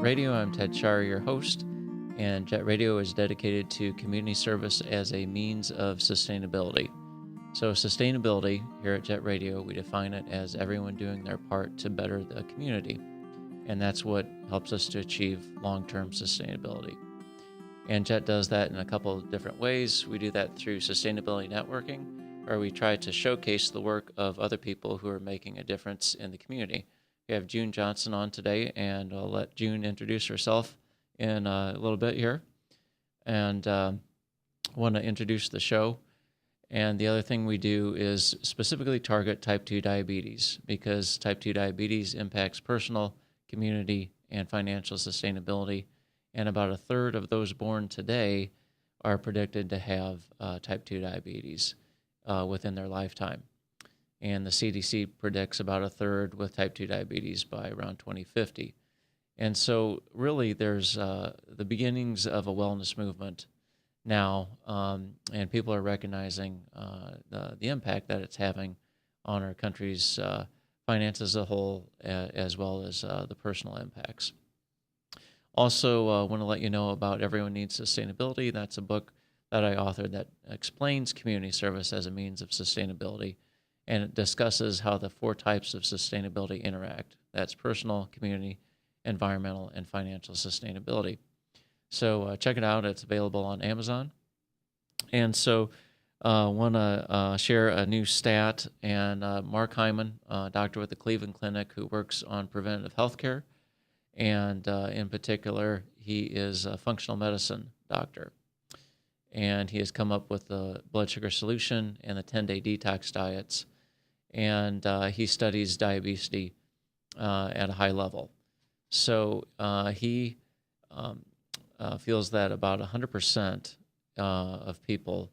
Radio. I'm Ted Shar, your host, and Jet Radio is dedicated to community service as a means of sustainability. So sustainability here at Jet Radio, we define it as everyone doing their part to better the community, and that's what helps us to achieve long-term sustainability. And Jet does that in a couple of different ways. We do that through sustainability networking, where we try to showcase the work of other people who are making a difference in the community. We have June Johnson on today, and I'll let June introduce herself in a little bit here. And want to introduce the show. And the other thing we do is specifically target type 2 diabetes, because type 2 diabetes impacts personal, community, and financial sustainability. And about a third of those born today are predicted to have type 2 diabetes within their lifetime. And the CDC predicts about a third with type 2 diabetes by around 2050. And so really there's the beginnings of a wellness movement now, and people are recognizing the impact that it's having on our country's finances as a whole, as well as the personal impacts. Also, want to let you know about Everyone Needs Sustainability. That's a book that I authored that explains community service as a means of sustainability, and it discusses how the four types of sustainability interact. That's personal, community, environmental, and financial sustainability. So check it out. It's available on Amazon. And so want to share a new stat. And Mark Hyman, doctor with the Cleveland Clinic who works on preventative health care, and in particular, he is a functional medicine doctor. And he has come up with the blood sugar solution and the 10-day detox diets. And he studies diabetes at a high level. So he feels that about 100% of people,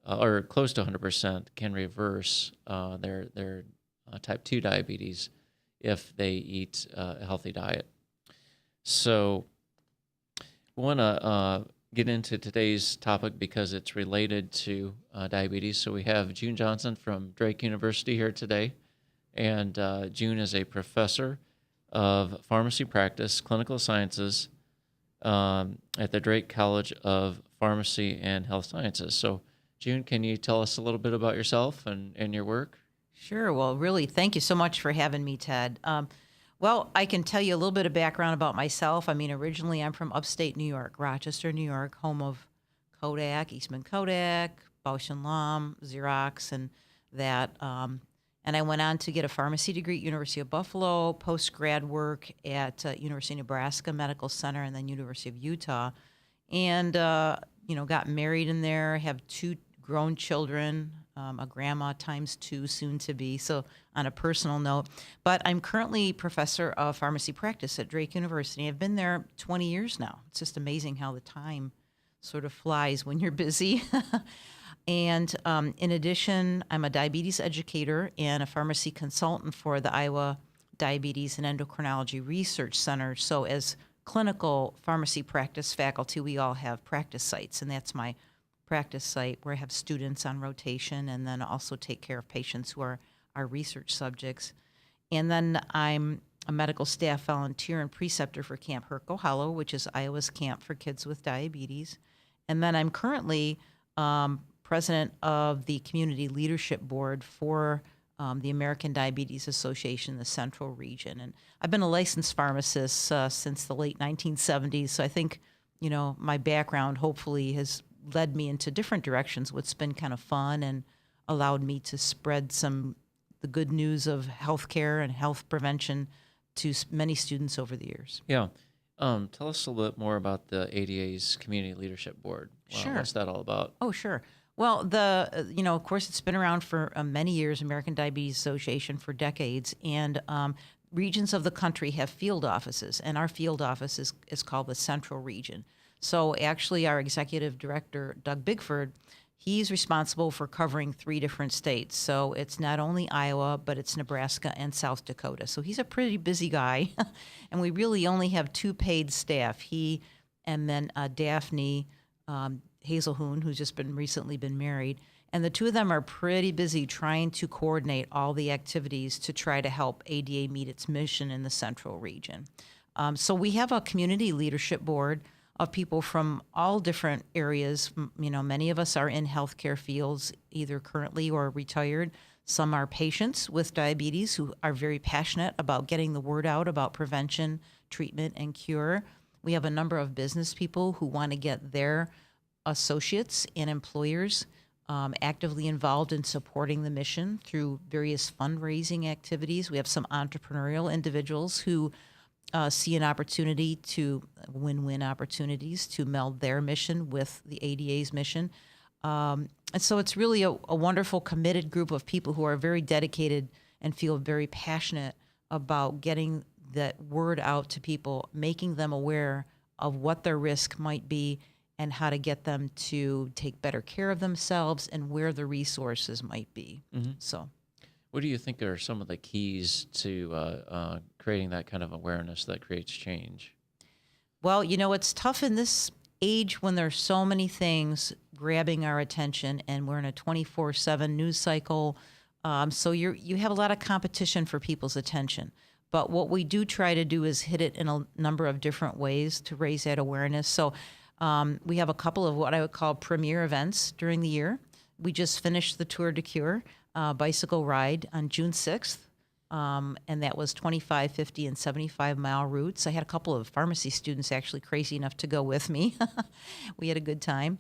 or close to 100%, can reverse their type 2 diabetes if they eat a healthy diet. So we want to get into today's topic because it's related to diabetes. So we have June Johnson from Drake University here today. And June is a professor of pharmacy practice, clinical sciences at the Drake College of Pharmacy and Health Sciences. So June, can you tell us a little bit about yourself and your work? Sure. Well, really, thank you so much for having me, Ted. Well, I can tell you a little bit of background about myself. I mean, originally I'm from upstate New York, Rochester, New York, home of Kodak, Eastman Kodak, Bausch & Lomb, Xerox, and that. And I went on to get a pharmacy degree at University of Buffalo, post-grad work at University of Nebraska Medical Center, and then University of Utah. And, got married in there, have two grown children, a grandma times two, soon to be, so on a personal note. But I'm currently professor of pharmacy practice at Drake University. I've been there 20 years now. It's just amazing how the time sort of flies when you're busy. And in addition, I'm a diabetes educator and a pharmacy consultant for the Iowa Diabetes and Endocrinology Research Center. So as clinical pharmacy practice faculty, we all have practice sites, and that's my practice site where I have students on rotation and then also take care of patients who are our research subjects. And then I'm a medical staff volunteer and preceptor for Camp Herco Hollow, which is Iowa's camp for kids with diabetes. And then I'm currently president of the Community Leadership Board for the American Diabetes Association, the Central Region. And I've been a licensed pharmacist since the late 1970s. So I think, my background hopefully has led me into different directions, what's been kind of fun and allowed me to spread the good news of healthcare and health prevention to many students over the years. Yeah. Tell us a little bit more about the ADA's Community Leadership Board. Sure. What's that all about? Oh, sure. Well, of course, it's been around for many years, American Diabetes Association for decades, and regions of the country have field offices, and our field office is called the Central Region. So actually, our executive director, Doug Bigford, he's responsible for covering 3 different states. So it's not only Iowa, but it's Nebraska and South Dakota. So he's a pretty busy guy, and we really only have 2 paid staff, he and then Daphne Hazelhoon, who's just recently been married. And the 2 of them are pretty busy trying to coordinate all the activities to try to help ADA meet its mission in the Central Region. So we have a community leadership board of people from all different areas. Many of us are in healthcare fields, either currently or retired. Some are patients with diabetes who are very passionate about getting the word out about prevention, treatment, and cure. We have a number of business people who want to get their associates and employers actively involved in supporting the mission through various fundraising activities. We have some entrepreneurial individuals who see an opportunity to win-win opportunities to meld their mission with the ADA's mission. And so it's really a wonderful, committed group of people who are very dedicated and feel very passionate about getting that word out to people, making them aware of what their risk might be and how to get them to take better care of themselves and where the resources might be. Mm-hmm. So, what do you think are some of the keys to creating that kind of awareness that creates change? Well, it's tough in this age when there's so many things grabbing our attention and we're in a 24/7 news cycle. So you have a lot of competition for people's attention. But what we do try to do is hit it in a number of different ways to raise that awareness. So we have a couple of what I would call premier events during the year. We just finished the Tour de Cure bicycle ride on June 6th. And that was 25, 50, and 75-mile routes. I had a couple of pharmacy students actually crazy enough to go with me. We had a good time.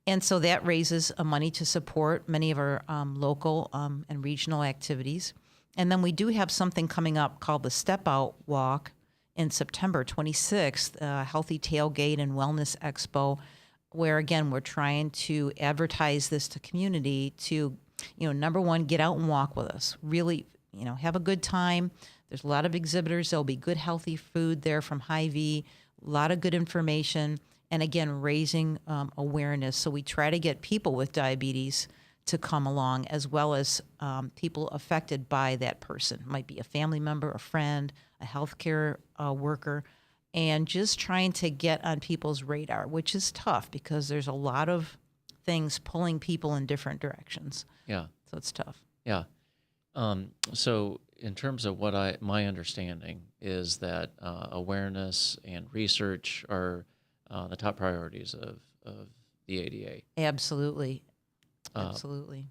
And so that raises money to support many of our local and regional activities. And then we do have something coming up called the Step Out Walk in September 26th, Healthy Tailgate and Wellness Expo, where, again, we're trying to advertise this to community to, number one, get out and walk with us. Really, have a good time. There's a lot of exhibitors. There'll be good, healthy food there from Hy-Vee, a lot of good information, and again, raising awareness. So we try to get people with diabetes to come along, as well as people affected by that person. It might be a family member, a friend, a healthcare worker, and just trying to get on people's radar, which is tough because there's a lot of things pulling people in different directions. Yeah. So it's tough. Yeah. So in terms of my understanding is that awareness and research are the top priorities of the ADA. Absolutely. Absolutely.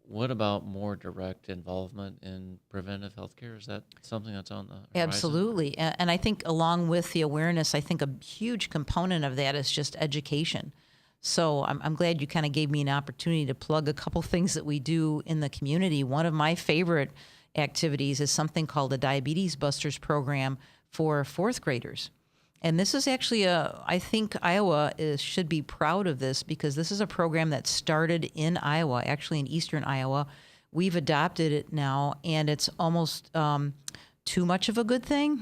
What about more direct involvement in preventive healthcare? Is that something that's on the horizon? Absolutely. And I think along with the awareness, I think a huge component of that is just education. So I'm glad you kind of gave me an opportunity to plug a couple things that we do in the community. One of my favorite activities is something called the Diabetes Busters program for fourth graders. And this is actually I think Iowa should be proud of this because this is a program that started in Iowa, actually in eastern Iowa. We've adopted it now, and it's almost too much of a good thing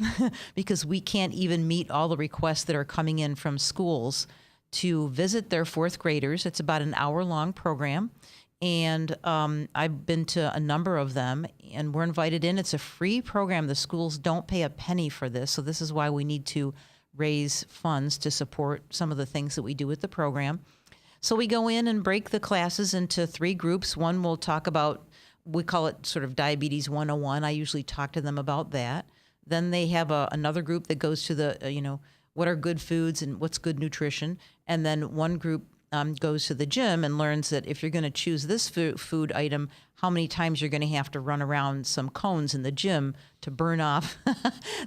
because we can't even meet all the requests that are coming in from schools to visit their fourth graders. It's about an hour-long program, and I've been to a number of them, and we're invited in. It's a free program. The schools don't pay a penny for this, so this is why we need to raise funds to support some of the things that we do with the program. So we go in and break the classes into 3 groups. One will talk about, we call it sort of Diabetes 101. I usually talk to them about that. Then they have another group that goes to the, what are good foods and what's good nutrition. And then one group goes to the gym and learns that if you're going to choose this food item, how many times you're going to have to run around some cones in the gym to burn off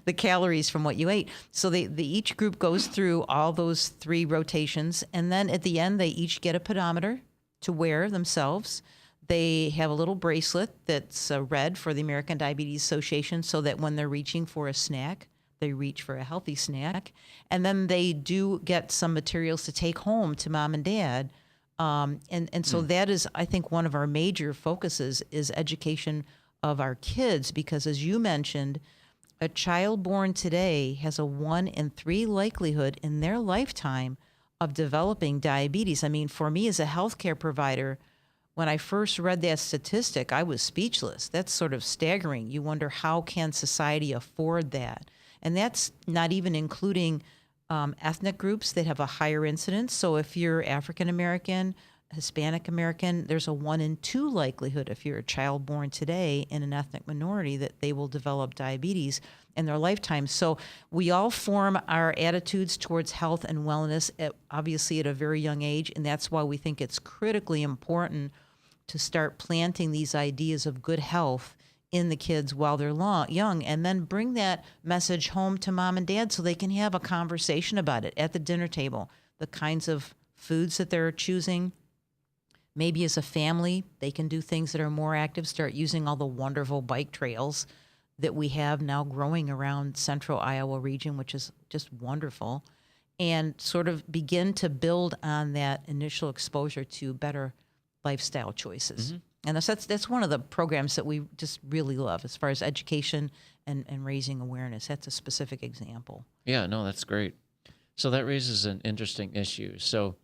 the calories from what you ate. So each group goes through all those 3 rotations. And then at the end, they each get a pedometer to wear themselves. They have a little bracelet that's red for the American Diabetes Association so that when they're reaching for a snack, they reach for a healthy snack. And then they do get some materials to take home to mom and dad. And so that is, I think, one of our major focuses is education of our kids, because as you mentioned, a child born today has a 1 in 3 likelihood in their lifetime of developing diabetes. I mean, for me as a healthcare provider, when I first read that statistic, I was speechless. That's sort of staggering. You wonder, how can society afford that? And that's not even including ethnic groups that have a higher incidence. So if you're African American, Hispanic American, there's a 1 in 2 likelihood if you're a child born today in an ethnic minority that they will develop diabetes in their lifetime. So we all form our attitudes towards health and wellness obviously at a very young age, and that's why we think it's critically important to start planting these ideas of good health in the kids while they're young, and then bring that message home to mom and dad so they can have a conversation about it at the dinner table, the kinds of foods that they're choosing. Maybe as a family, they can do things that are more active, start using all the wonderful bike trails that we have now growing around central Iowa region, which is just wonderful, and sort of begin to build on that initial exposure to better lifestyle choices. And that's one of the programs that we just really love as far as education and raising awareness. That's a specific example. Yeah, no, that's great. So that raises an interesting issue. So,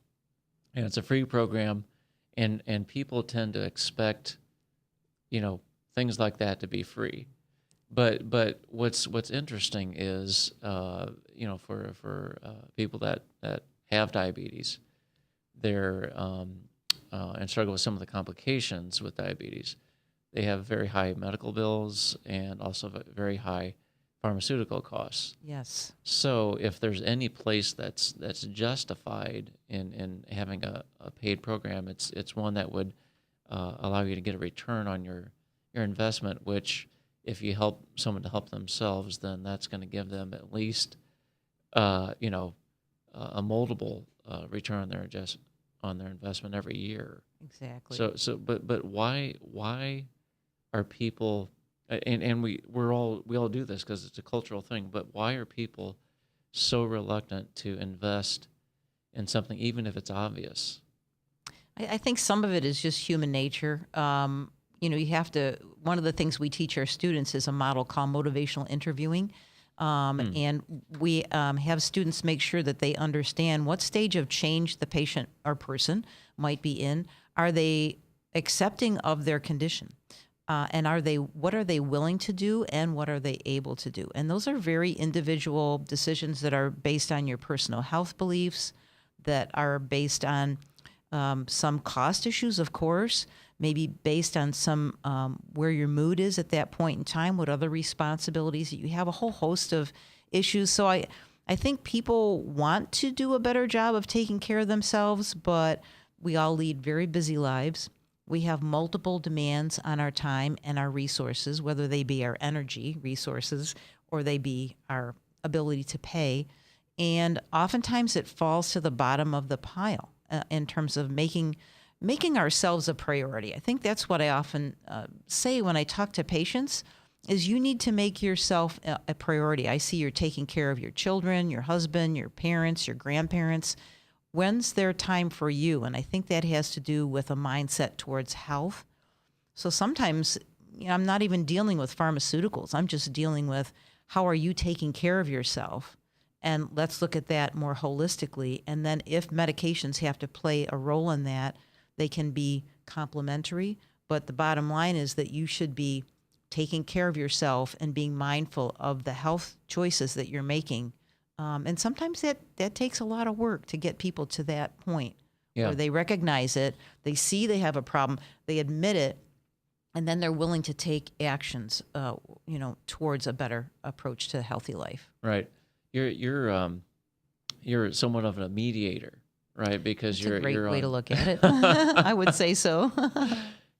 it's a free program. And people tend to expect, things like that to be free, but what's interesting is, for people that have diabetes, they're and struggle with some of the complications with diabetes. They have very high medical bills and also very high pharmaceutical costs. Yes. So if there's any place that's justified in having a paid program, it's one that would allow you to get a return on your investment, which if you help someone to help themselves, then that's going to give them at least a multiple return on their investment every year. Exactly. But why are people, and we all do this because it's a cultural thing, but why are people so reluctant to invest in something even if it's obvious? I think some of it is just human nature. You have to, one of the things we teach our students is a model called motivational interviewing. And we have students make sure that they understand what stage of change the patient or person might be in. Are they accepting of their condition? And what are they willing to do and what are they able to do? And those are very individual decisions that are based on your personal health beliefs, that are based on some cost issues, of course, maybe based on some where your mood is at that point in time, what other responsibilities that you have, a whole host of issues. So I think people want to do a better job of taking care of themselves, but we all lead very busy lives. We have multiple demands on our time and our resources, whether they be our energy resources or they be our ability to pay. And oftentimes it falls to the bottom of the pile in terms of making ourselves a priority. I think that's what I often say when I talk to patients is you need to make yourself a priority. I see you're taking care of your children, your husband, your parents, your grandparents. When's their time for you? And I think that has to do with a mindset towards health. So sometimes I'm not even dealing with pharmaceuticals. I'm just dealing with how are you taking care of yourself? And let's look at that more holistically. And then if medications have to play a role in that, they can be complementary. But the bottom line is that you should be taking care of yourself and being mindful of the health choices that you're making. And sometimes that takes a lot of work to get people to that point where they recognize it, they see they have a problem, they admit it, and then they're willing to take actions, towards a better approach to a healthy life. Right. You're somewhat of a mediator, right? Because That's a great way to look at it. I would say so.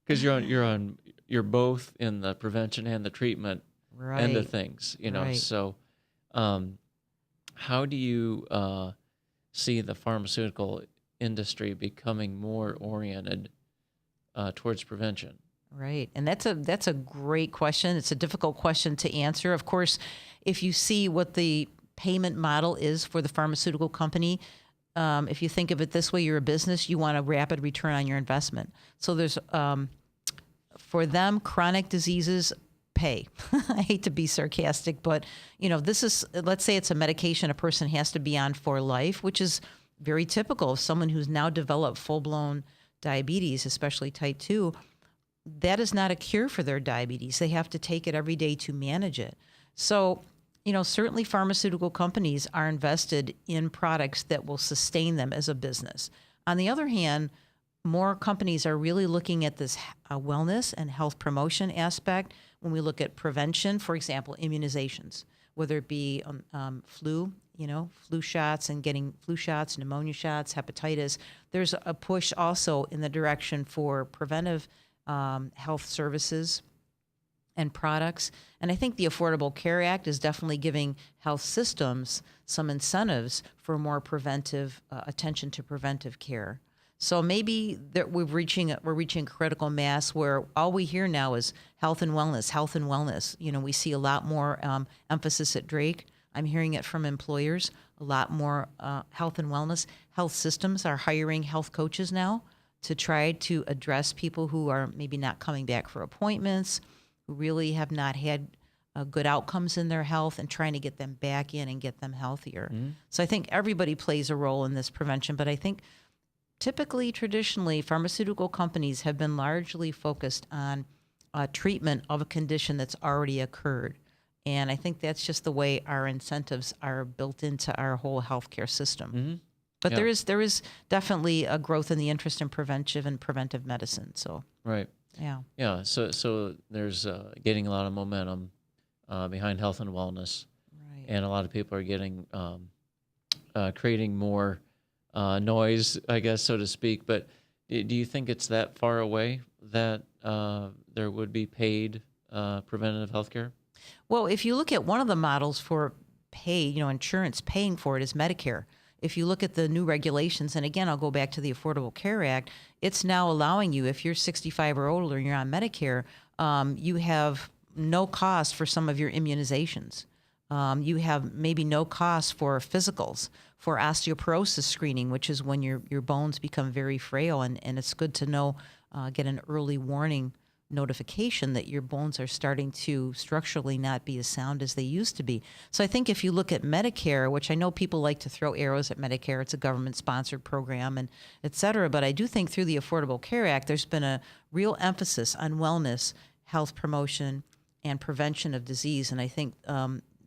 Because you're both in the prevention and the treatment end of things, Right. So, how do you see the pharmaceutical industry becoming more oriented towards prevention? Right. And that's a great question. It's a difficult question to answer. Of course, if you see what the payment model is for the pharmaceutical company, if you think of it this way, you're a business, you want a rapid return on your investment. So there's, for them, chronic diseases pay. I hate to be sarcastic, but this is, let's say it's a medication a person has to be on for life, which is very typical of someone who's now developed full-blown diabetes, especially type 2. That is not a cure for their diabetes. They have to take it every day to manage it. So, certainly pharmaceutical companies are invested in products that will sustain them as a business. On the other hand, more companies are really looking at this wellness and health promotion aspect. When we look at prevention, for example, immunizations, whether it be flu, flu shots and getting flu shots, pneumonia shots, hepatitis. There's a push also in the direction for preventive health services and products. And I think the Affordable Care Act is definitely giving health systems some incentives for more preventive attention to preventive care. So maybe we're reaching critical mass where all we hear now is health and wellness, health and wellness. We see a lot more emphasis at Drake. I'm hearing it from employers, a lot more health and wellness. Health systems are hiring health coaches now to try to address people who are maybe not coming back for appointments, who really have not had good outcomes in their health, and trying to get them back in and get them healthier. Mm-hmm. So I think everybody plays a role in this prevention, but I think traditionally, pharmaceutical companies have been largely focused on treatment of a condition that's already occurred. And I think that's just the way our incentives are built into our whole healthcare system. Mm-hmm. But there is definitely a growth in the interest in preventive and preventive medicine. So right. Yeah. So there's getting a lot of momentum behind health and wellness, right. And a lot of people are getting creating more noise, I guess, so to speak. But do you think it's that far away that there would be paid preventative health care? Well, if you look at one of the models for insurance paying for it is Medicare. If you look at the new regulations, and again, I'll go back to the Affordable Care Act, it's now allowing you, if you're 65 or older and you're on Medicare, you have no cost for some of your immunizations. You have maybe no cost for physicals, for osteoporosis screening, which is when your bones become very frail, and it's good to know, get an early warning notification that your bones are starting to structurally not be as sound as they used to be. So I think if you look at Medicare, which I know people like to throw arrows at Medicare, it's a government-sponsored program and et cetera, but I do think through the Affordable Care Act, there's been a real emphasis on wellness, health promotion, and prevention of disease. And I think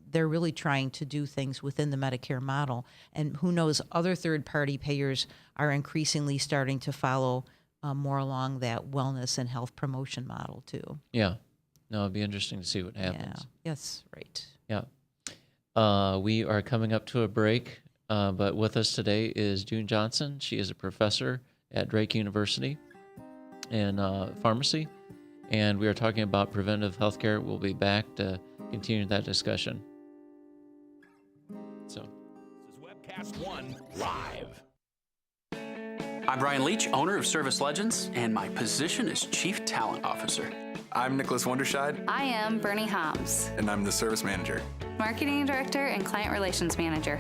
they're really trying to do things within the Medicare model. And who knows, other third-party payers are increasingly starting to follow more along that wellness and health promotion model too. Yeah. No, it'd be interesting to see what happens. Yeah. Yes, right. Yeah. We are coming up to a break, but with us today is June Johnson. She is a professor at Drake University in pharmacy, and we are talking about preventive healthcare. We'll be back to continue that discussion. So, this is Webcast One Live. I'm Brian Leach, owner of Service Legends, and my position is Chief Talent Officer. I'm Nicholas Wonderscheid. I am Bernie Hobbs. And I'm the Service Manager. Marketing Director and Client Relations Manager.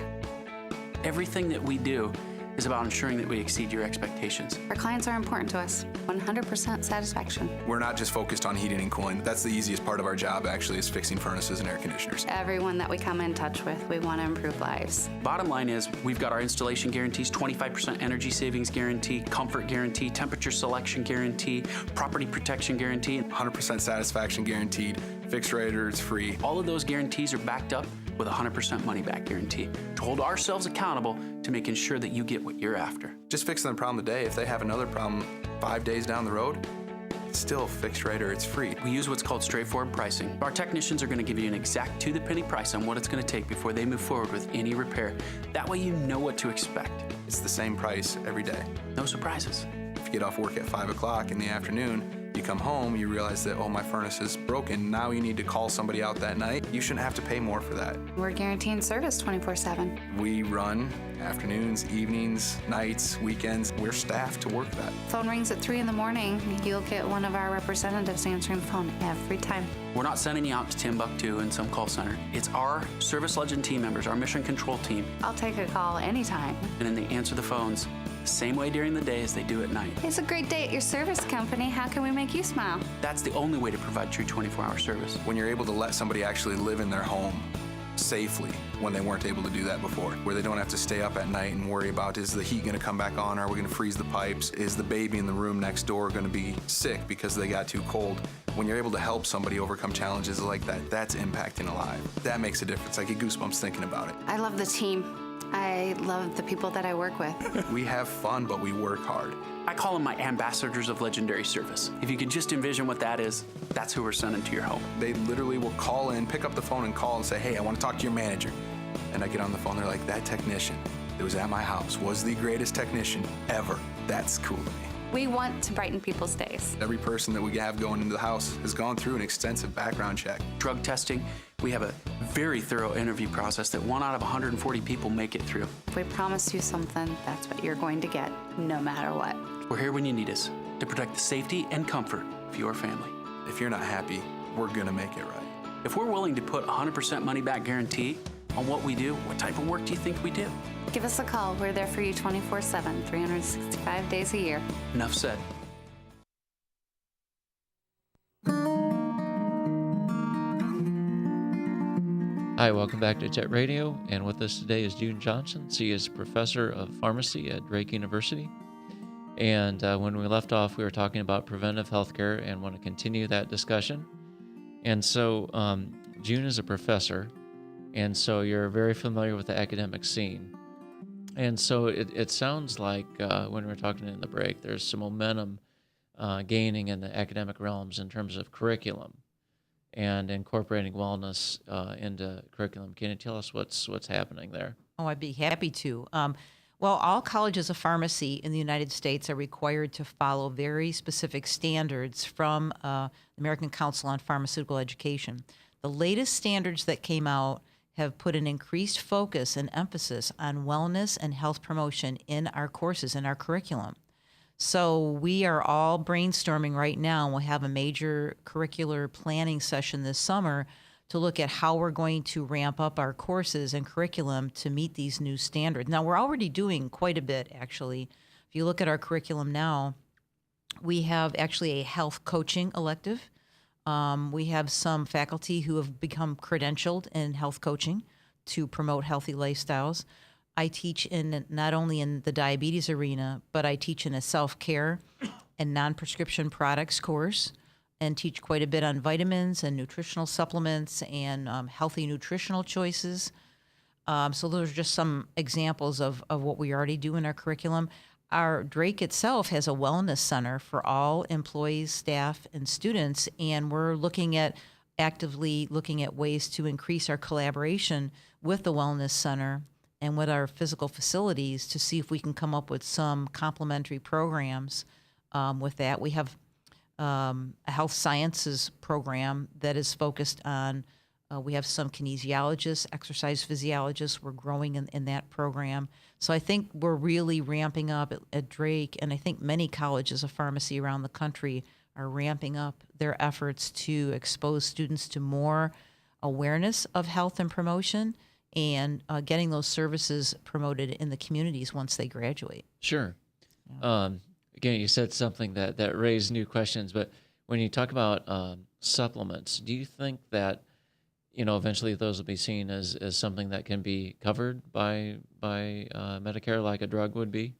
Everything that we do is about ensuring that we exceed your expectations. Our clients are important to us. 100% satisfaction. We're not just focused on heating and cooling. That's the easiest part of our job, actually, is fixing furnaces and air conditioners. Everyone that we come in touch with, we want to improve lives. Bottom line is, we've got our installation guarantees, 25% energy savings guarantee, comfort guarantee, temperature selection guarantee, property protection guarantee. 100% satisfaction guaranteed, fixed rate or it's free. All of those guarantees are backed up with a 100% money-back guarantee to hold ourselves accountable to making sure that you get what you're after. Just fixing the problem today. If they have another problem 5 days down the road, it's still fixed rate or it's free. We use what's called straightforward pricing. Our technicians are going to give you an exact to-the-penny price on what it's going to take before they move forward with any repair. That way you know what to expect. It's the same price every day. No surprises. If you get off work at 5 o'clock in the afternoon, you come home, you realize that, oh, my furnace is broken. Now you need to call somebody out that night. You shouldn't have to pay more for that. We're guaranteeing service 24/7. We run afternoons, evenings, nights, weekends. We're staffed to work that. Phone rings at 3 in the morning. You'll get one of our representatives answering the phone every time. We're not sending you out to Timbuktu in some call center. It's our Service Legend team members, our mission control team. I'll take a call anytime. And then they answer the phones the same way during the day as they do at night. It's a great day at your service company. How can we make you smile? That's the only way to provide true 24-hour service. When you're able to let somebody actually live in their home safely when they weren't able to do that before, where they don't have to stay up at night and worry about, is the heat going to come back on? Are we going to freeze the pipes? Is the baby in the room next door going to be sick because they got too cold? When you're able to help somebody overcome challenges like that, that's impacting a life. That makes a difference. I get goosebumps thinking about it. I love the team. I love the people that I work with. We have fun, but we work hard. I call them my ambassadors of legendary service. If you could just envision what that is, that's who we're sending to your home. They literally will call in, pick up the phone and call and say, hey, I want to talk to your manager. And I get on the phone, they're like, that technician that was at my house was the greatest technician ever. That's cool to me. We want to brighten people's days. Every person that we have going into the house has gone through an extensive background check. Drug testing, we have a very thorough interview process that 1 out of 140 people make it through. If we promise you something, that's what you're going to get, no matter what. We're here when you need us to protect the safety and comfort of your family. If you're not happy, we're gonna make it right. If we're willing to put 100% money back guarantee on what we do, what type of work do you think we do? Give us a call. We're there for you 24/7, 365 days a year. Enough said. Hi, welcome back to Jet Radio, and with us today is June Johnson. She is professor of pharmacy at Drake University. And when we left off, we were talking about preventive healthcare and want to continue that discussion. And so June is a professor, and so you're very familiar with the academic scene. And so it sounds like when we were talking in the break, there's some momentum gaining in the academic realms in terms of curriculum and incorporating wellness into curriculum. Can you tell us what's happening there? Oh, I'd be happy to. Well, all colleges of pharmacy in the United States are required to follow very specific standards from the American Council on Pharmaceutical Education. The latest standards that came out have put an increased focus and emphasis on wellness and health promotion in our courses, in our curriculum. So we are all brainstorming right now. We'll have a major curricular planning session this summer to look at how we're going to ramp up our courses and curriculum to meet these new standards. Now, we're already doing quite a bit, actually. If you look at our curriculum now, we have actually a health coaching elective. We have some faculty who have become credentialed in health coaching to promote healthy lifestyles. I teach in not only in the diabetes arena, but I teach in a self-care and non-prescription products course and teach quite a bit on vitamins and nutritional supplements and healthy nutritional choices. So those are just some examples of what we already do in our curriculum. Our Drake itself has a wellness center for all employees, staff, and students, and we're actively looking at ways to increase our collaboration with the wellness center and with our physical facilities to see if we can come up with some complementary programs with that. We have a health sciences program that is focused on, we have some kinesiologists, exercise physiologists. We're growing in that program. So I think we're really ramping up at Drake, and I think many colleges of pharmacy around the country are ramping up their efforts to expose students to more awareness of health and promotion and getting those services promoted in the communities once they graduate. Sure. Again, you said something that raised new questions, but when you talk about supplements, do you think that eventually those will be seen as something that can be covered by Medicare like a drug would be?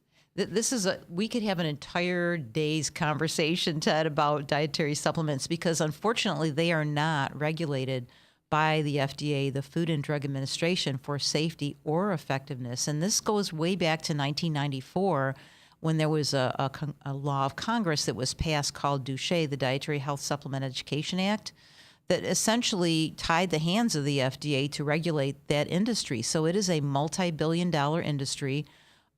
We could have an entire day's conversation, Ted, about dietary supplements because unfortunately they are not regulated by the FDA, the Food and Drug Administration, for safety or effectiveness. And this goes way back to 1994 when there was a law of Congress that was passed called DSHEA, the Dietary Health Supplement Education Act, that essentially tied the hands of the FDA to regulate that industry. So it is a multi-billion-dollar industry,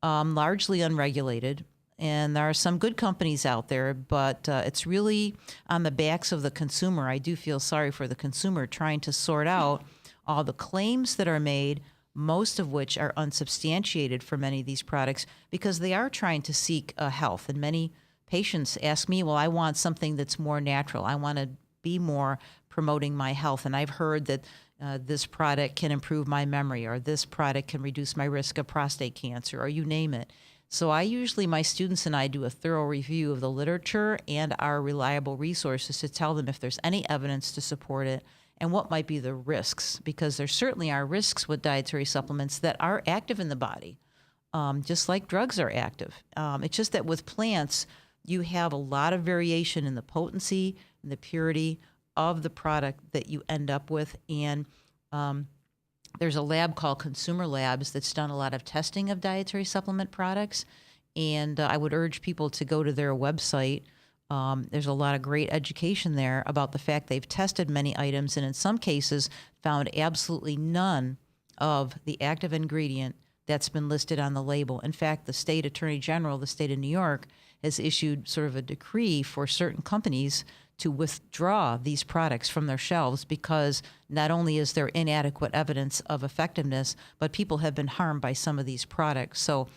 largely unregulated. And there are some good companies out there, but it's really on the backs of the consumer. I do feel sorry for the consumer trying to sort out all the claims that are made, most of which are unsubstantiated for many of these products because they are trying to seek health. And many patients ask me, well, I want something that's more natural. I want to be more promoting my health. And I've heard that this product can improve my memory, or this product can reduce my risk of prostate cancer, or you name it. So my students and I do a thorough review of the literature and our reliable resources to tell them if there's any evidence to support it and what might be the risks, because there certainly are risks with dietary supplements that are active in the body, just like drugs are active. It's just that with plants, you have a lot of variation in the potency and the purity of the product that you end up with. And there's a lab called Consumer Labs that's done a lot of testing of dietary supplement products. And I would urge people to go to their website. There's a lot of great education there about the fact they've tested many items and in some cases found absolutely none of the active ingredient that's been listed on the label. In fact, the state attorney general of the state of New York has issued sort of a decree for certain companies to withdraw these products from their shelves because not only is there inadequate evidence of effectiveness, but people have been harmed by some of these products. So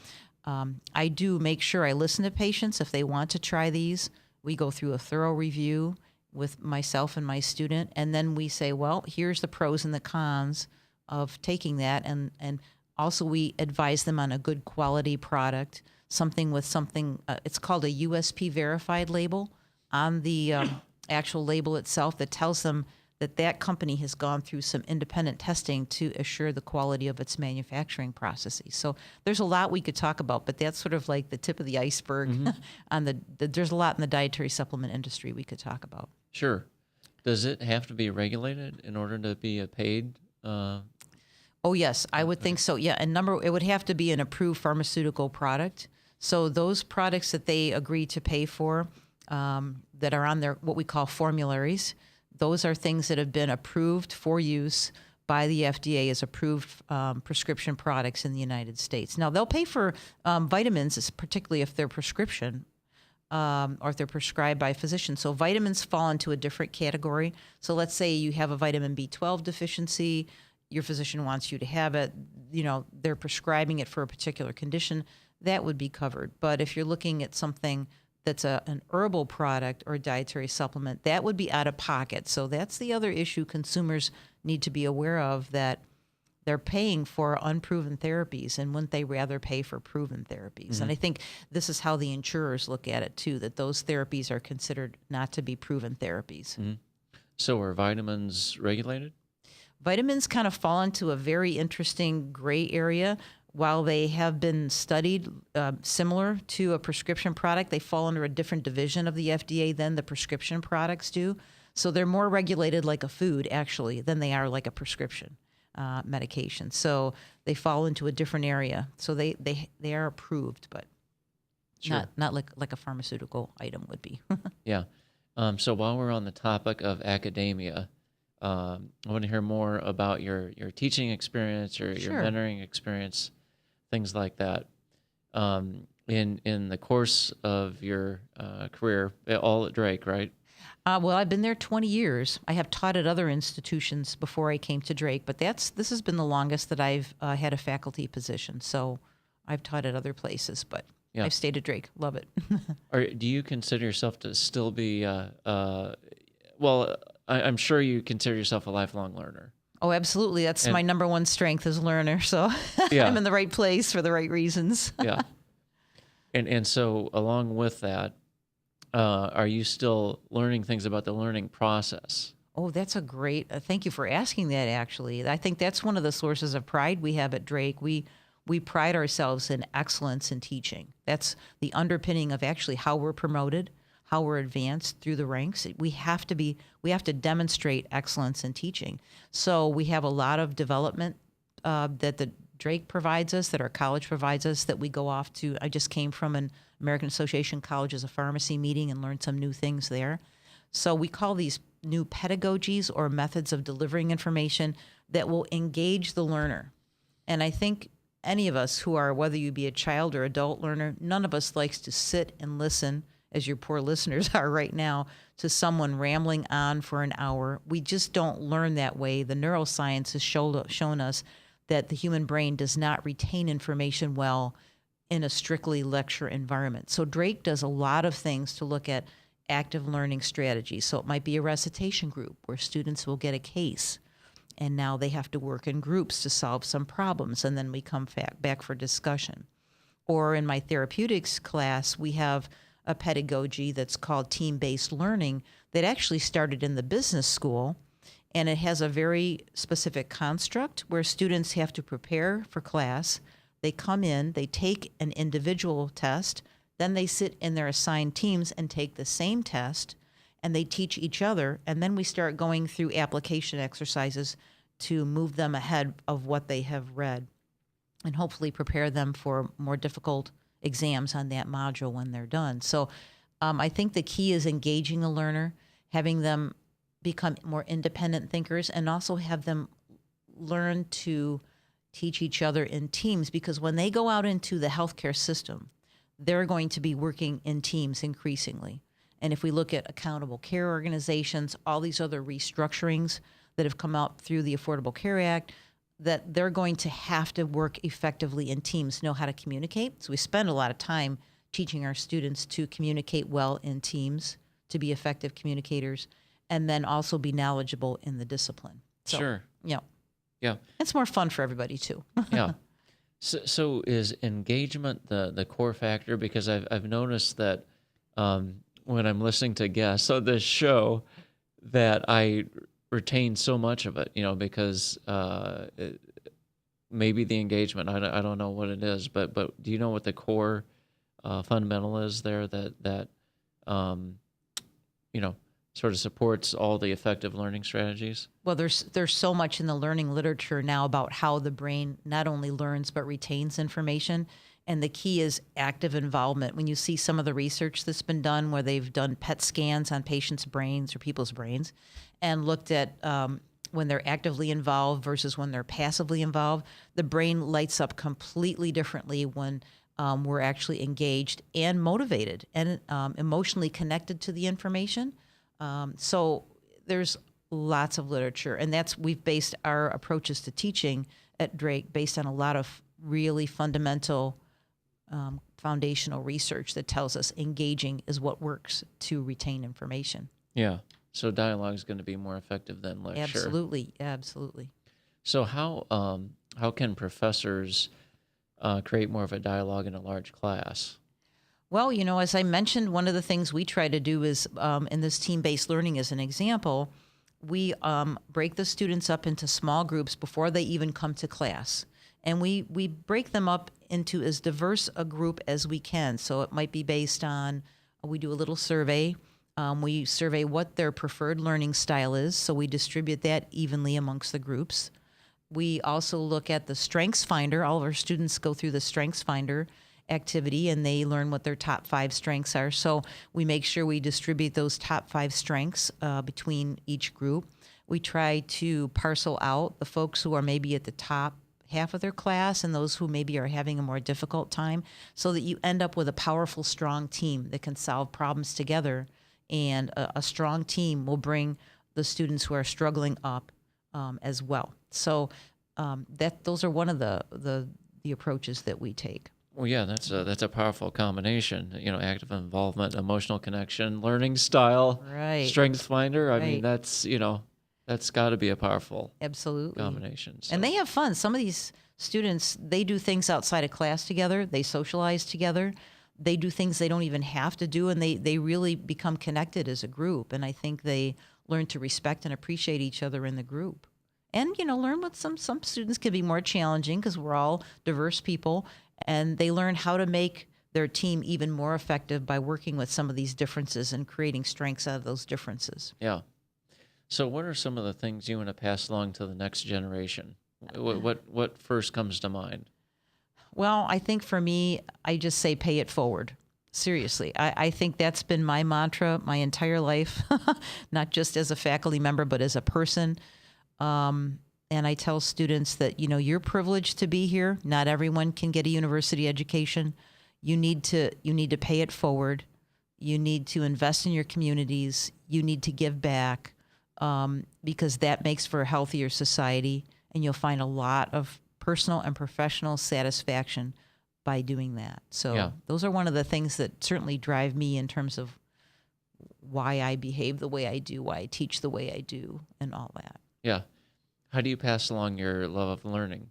I do make sure I listen to patients if they want to try these. We go through a thorough review with myself and my student, and then we say, well, here's the pros and the cons of taking that, and also we advise them on a good quality product, something with something, it's called a USP verified label on the actual label itself that tells them that that company has gone through some independent testing to assure the quality of its manufacturing processes. So there's a lot we could talk about, but that's sort of like the tip of the iceberg. On there's a lot in the dietary supplement industry we could talk about. Sure. Does it have to be regulated in order to be a paid? Oh yes, I would think so. Yeah, and it would have to be an approved pharmaceutical product. So those products that they agree to pay for that are on their what we call formularies. Those are things that have been approved for use by the FDA as approved prescription products in the United States. Now, they'll pay for vitamins, particularly if they're prescription or if they're prescribed by a physician. So vitamins fall into a different category. So let's say you have a vitamin B12 deficiency, your physician wants you to have it, they're prescribing it for a particular condition, that would be covered. But if you're looking at something that's an herbal product or a dietary supplement, that would be out of pocket. So that's the other issue consumers need to be aware of, that they're paying for unproven therapies, and wouldn't they rather pay for proven therapies? And I think this is how the insurers look at it too, that those therapies are considered not to be proven therapies. So are vitamins regulated? Vitamins kind of fall into a very interesting gray area. While they have been studied similar to a prescription product, they fall under a different division of the FDA than the prescription products do. So they're more regulated like a food, actually, than they are like a prescription medication. So they fall into a different area. So they are approved, but Sure. not like a pharmaceutical item would be. Yeah. So while we're on the topic of academia, I want to hear more about your teaching experience or your Sure. mentoring experience, things like that. In the course of your career, all at Drake, right? Well, I've been there 20 years. I have taught at other institutions before I came to Drake, but this has been the longest that I've had a faculty position. So I've taught at other places, but Yeah. I've stayed at Drake. Love it. Do you consider yourself to still be, I'm sure you consider yourself a lifelong learner. Oh, absolutely. That's my number one strength as a learner. So Yeah. I'm in the right place for the right reasons. Yeah. And so along with that, are you still learning things about the learning process? Oh, that's a great, thank you for asking that, actually. I think that's one of the sources of pride we have at Drake. We pride ourselves in excellence in teaching. That's the underpinning of actually how we're promoted, how we're advanced through the ranks. We have to demonstrate excellence in teaching. So we have a lot of development that the Drake provides us, that our college provides us, that we go off to. I just came from an American Association Colleges of Pharmacy meeting and learned some new things there. So we call these new pedagogies or methods of delivering information that will engage the learner. And I think any of us who are, whether you be a child or adult learner, none of us likes to sit and listen, as your poor listeners are right now, to someone rambling on for an hour. We just don't learn that way. The neuroscience has shown us that the human brain does not retain information well in a strictly lecture environment. So Drake does a lot of things to look at active learning strategies. So it might be a recitation group where students will get a case, and now they have to work in groups to solve some problems, and then we come back for discussion. Or in my therapeutics class, we have a pedagogy that's called team-based learning that actually started in the business school, and it has a very specific construct where students have to prepare for class. They come in, they take an individual test, then they sit in their assigned teams and take the same test, and they teach each other, and then we start going through application exercises to move them ahead of what they have read and hopefully prepare them for more difficult exams on that module when they're done. So I think the key is engaging the learner, having them become more independent thinkers, and also have them learn to teach each other in teams, because when they go out into the healthcare system, they're going to be working in teams increasingly. And if we look at accountable care organizations, all these other restructurings that have come out through the Affordable Care Act, that they're going to have to work effectively in teams, know how to communicate. So we spend a lot of time teaching our students to communicate well in teams, to be effective communicators, and then also be knowledgeable in the discipline. So, Sure. Yeah. Yeah. It's more fun for everybody too. Yeah. So is engagement the core factor? Because I've noticed that when I'm listening to guests on this show, that I retain so much of it, because maybe the engagement, I don't know what it is, but do you know what the core fundamental is there that sort of supports all the effective learning strategies? Well, there's so much in the learning literature now about how the brain not only learns but retains information. And the key is active involvement. When you see some of the research that's been done where they've done PET scans on patients' brains or people's brains and looked at when they're actively involved versus when they're passively involved, the brain lights up completely differently when we're actually engaged and motivated and emotionally connected to the information. So there's lots of literature, and we've based our approaches to teaching at Drake based on a lot of really fundamental foundational research that tells us engaging is what works to retain information. Yeah. So dialogue is going to be more effective than lecture. Absolutely. Absolutely. So how can professors create more of a dialogue in a large class? Well, as I mentioned, one of the things we try to do is, in this team-based learning as an example, we break the students up into small groups before they even come to class. And we break them up into as diverse a group as we can. So it might be based on, we do a little survey. We survey what their preferred learning style is, so we distribute that evenly amongst the groups. We also look at the Strengths Finder. All of our students go through the Strengths Finder activity, and they learn what their top 5 strengths are. So we make sure we distribute those top 5 strengths between each group. We try to parcel out the folks who are maybe at the top half of their class and those who maybe are having a more difficult time, so that you end up with a powerful, strong team that can solve problems together. And a strong team will bring the students who are struggling up as well. So those are one of the approaches that we take. Well, yeah, that's a powerful combination. Active involvement, emotional connection, learning style, Right. Strength Finder. I mean, Right. that's got to be a powerful Absolutely. combination. So. And they have fun. Some of these students, they do things outside of class together. They socialize together. They do things they don't even have to do, and they really become connected as a group. And I think they learn to respect and appreciate each other in the group. And, learn what some students can be more challenging because we're all diverse people, and they learn how to make their team even more effective by working with some of these differences and creating strengths out of those differences. Yeah. So what are some of the things you want to pass along to the next generation? What first comes to mind? Well, I think for me, I just say pay it forward. Seriously. I think that's been my mantra my entire life, not just as a faculty member, but as a person. And I tell students that, you're privileged to be here. Not everyone can get a university education. You need to pay it forward. You need to invest in your communities. You need to give back, because that makes for a healthier society, and you'll find a lot of personal and professional satisfaction by doing that. So Yeah. Those are one of the things that certainly drive me in terms of why I behave the way I do, why I teach the way I do, and all that. Yeah. How do you pass along your love of learning?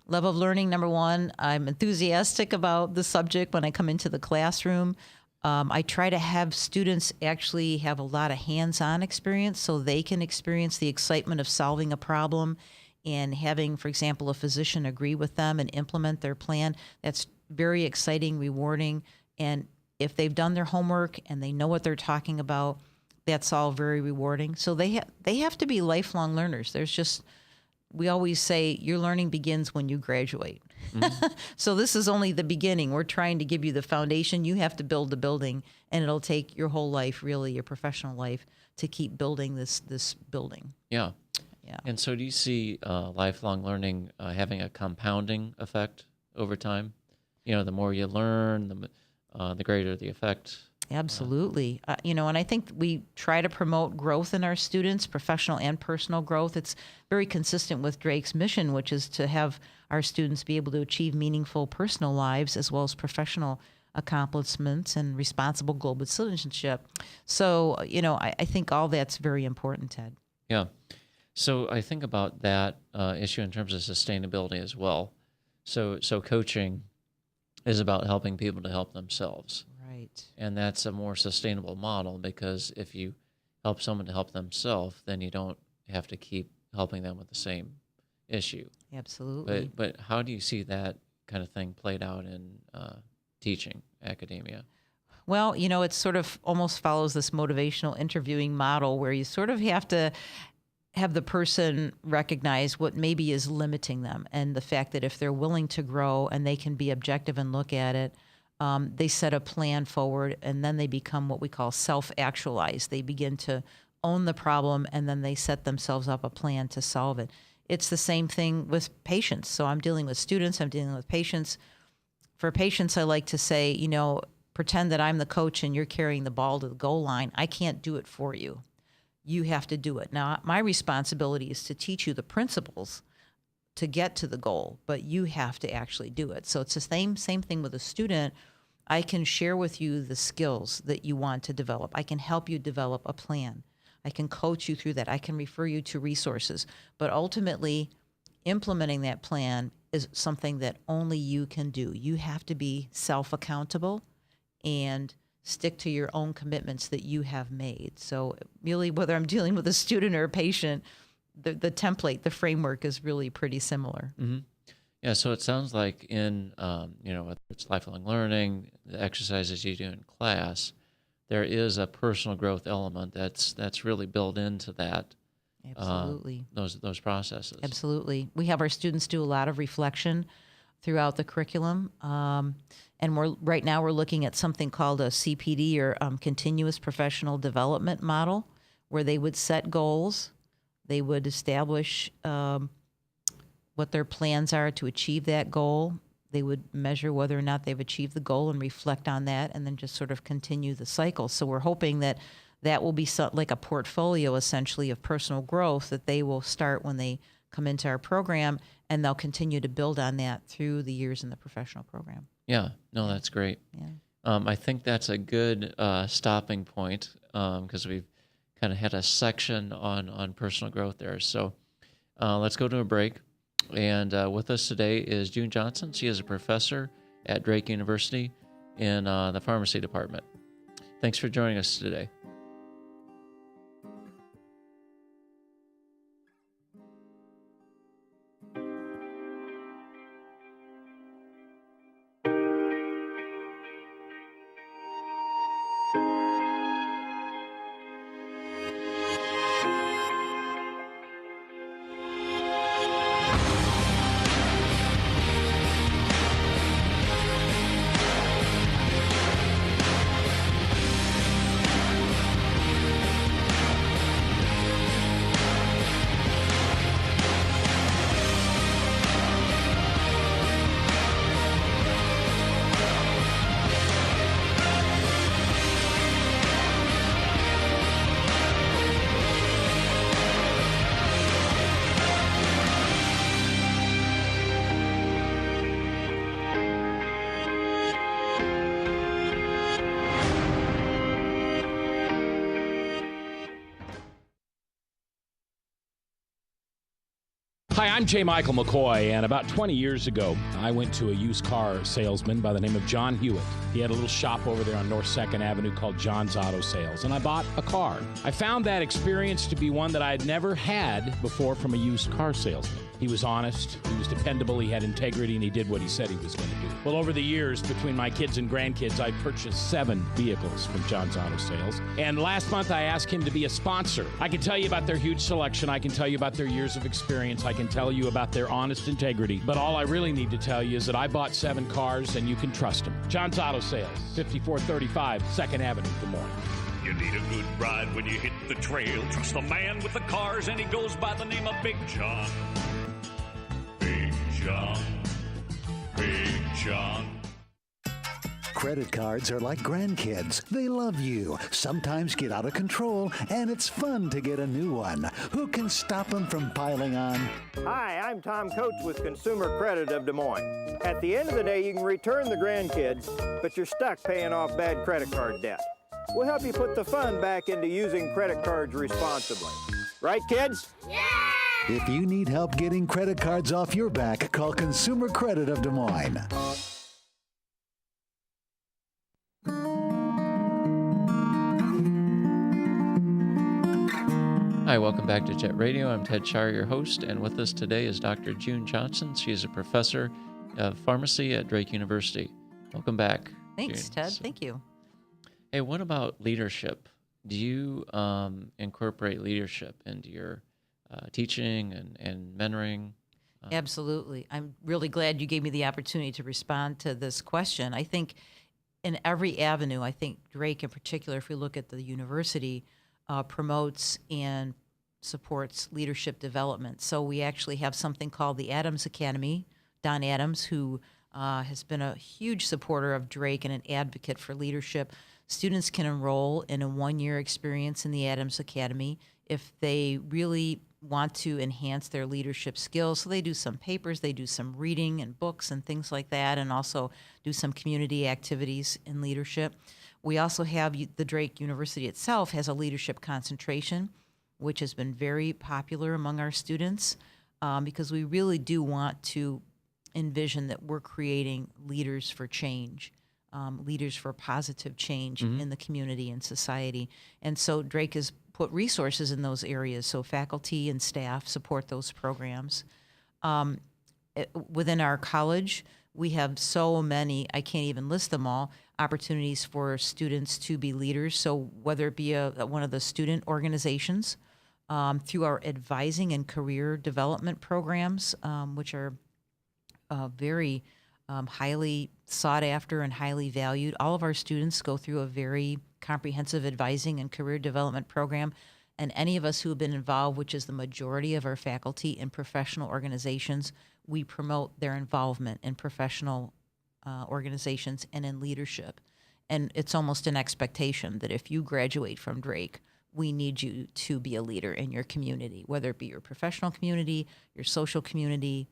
Love of learning, number one, I'm enthusiastic about the subject when I come into the classroom. I try to have students actually have a lot of hands-on experience so they can experience the excitement of solving a problem and having, for example, a physician agree with them and implement their plan. That's very exciting, rewarding. And if they've done their homework and they know what they're talking about, that's all very rewarding. So they have to be lifelong learners. There's just we always say your learning begins when you graduate. So this is only the beginning. We're trying to give you the foundation. You have to build the building, and it'll take your whole life, really, your professional life, to keep building this building. Yeah. Yeah. And so do you see lifelong learning having a compounding effect over time? The more you learn, the greater the effect. Absolutely. And I think we try to promote growth in our students, professional and personal growth. It's very consistent with Drake's mission, which is to have our students be able to achieve meaningful personal lives as well as professional accomplishments and responsible global citizenship. So, I think all that's very important, Ted. Yeah. So I think about that issue in terms of sustainability as well. So coaching is about helping people to help themselves. Right. And that's a more sustainable model, because if you help someone to help themselves, then you don't have to keep helping them with the same issue. Absolutely. But how do you see that kind of thing played out in teaching, academia? Well, it sort of almost follows this motivational interviewing model where you sort of have to have the person recognize what maybe is limiting them, and the fact that if they're willing to grow and they can be objective and look at it, they set a plan forward, and then they become what we call self-actualized. They begin to own the problem, and then they set themselves up a plan to solve it. It's the same thing with patients. So I'm dealing with students, I'm dealing with patients. For patients, I like to say, pretend that I'm the coach and you're carrying the ball to the goal line. I can't do it for you. You have to do it. Now, my responsibility is to teach you the principles to get to the goal, but you have to actually do it. So it's the same thing with a student. I can share with you the skills that you want to develop. I can help you develop a plan. I can coach you through that. I can refer you to resources. But ultimately, implementing that plan is something that only you can do. You have to be self-accountable and stick to your own commitments that you have made. So really, whether I'm dealing with a student or a patient, the template, the framework is really pretty similar. Mm-hmm. Yeah, so it sounds like in, whether it's lifelong learning, the exercises you do in class, there is a personal growth element that's really built into that. Absolutely. Those processes. Absolutely. We have our students do a lot of reflection throughout the curriculum. And right now we're looking at something called a CPD, or continuous professional development model, where they would set goals. They would establish what their plans are to achieve that goal. They would measure whether or not they've achieved the goal and reflect on that, and then just sort of continue the cycle. So we're hoping that will be like a portfolio, essentially, of personal growth that they will start when they come into our program, and they'll continue to build on that through the years in the professional program. Yeah, no, that's great. Yeah. I think that's a good stopping point, because we've kind of had a section on personal growth there. So let's go to a break. And with us today is June Johnson. She is a professor at Drake University in the pharmacy department. Thanks for joining us today. Hi, I'm J. Michael McCoy, and about 20 years ago, I went to a used car salesman by the name of John Hewitt. He had a little shop over there on North 2nd Avenue called John's Auto Sales, and I bought a car. I found that experience to be one that I had never had before from a used car salesman. He was honest, he was dependable, he had integrity, and he did what he said he was going to do. Well, over the years, between my kids and grandkids, I purchased 7 vehicles from John's Auto Sales. And last month, I asked him to be a sponsor. I can tell you about their huge selection. I can tell you about their years of experience. I can tell you about their honest integrity. But all I really need to tell you is that I bought 7 cars, and you can trust them. John's Auto Sales, 5435 2nd Avenue, Des Moines. You need a good ride when you hit the trail. Trust the man with the cars, and he goes by the name of Big John. Big John. Big John. Credit cards are like grandkids. They love you, sometimes get out of control, and it's fun to get a new one. Who can stop them from piling on? Hi, I'm Tom Coates with Consumer Credit of Des Moines. At the end of the day, you can return the grandkids, but you're stuck paying off bad credit card debt. We'll help you put the fun back into using credit cards responsibly. Right, kids? Yeah! If you need help getting credit cards off your back, call Consumer Credit of Des Moines. Hi, welcome back to Jet Radio. I'm Ted Shire, your host, and with us today is Dr. June Johnson. She is a professor of pharmacy at Drake University. Welcome back. Thanks, June. Ted. Thank you. Hey, what about leadership? Do you incorporate leadership into your teaching and mentoring? Absolutely. I'm really glad you gave me the opportunity to respond to this question. I think in every avenue, I think Drake in particular, if we look at the university, promotes and supports leadership development. So we actually have something called the Adams Academy. Don Adams, who has been a huge supporter of Drake and an advocate for leadership. Students can enroll in a 1-year experience in the Adams Academy if they really want to enhance their leadership skills. So they do some papers, they do some reading and books and things like that, and also do some community activities in leadership. We also have the Drake University itself has a leadership concentration, which has been very popular among our students because we really do want to envision that we're creating leaders for change. Leaders for positive change in the community and society. And so Drake has put resources in those areas, so faculty and staff support those programs. Within our college, we have so many, I can't even list them all, opportunities for students to be leaders. So whether it be one of the student organizations, through our advising and career development programs, which are very highly sought after and highly valued. All of our students go through a very comprehensive advising and career development program. And any of us who have been involved, which is the majority of our faculty in professional organizations, we promote their involvement in professional organizations and in leadership. And it's almost an expectation that if you graduate from Drake, we need you to be a leader in your community, whether it be your professional community, your social community,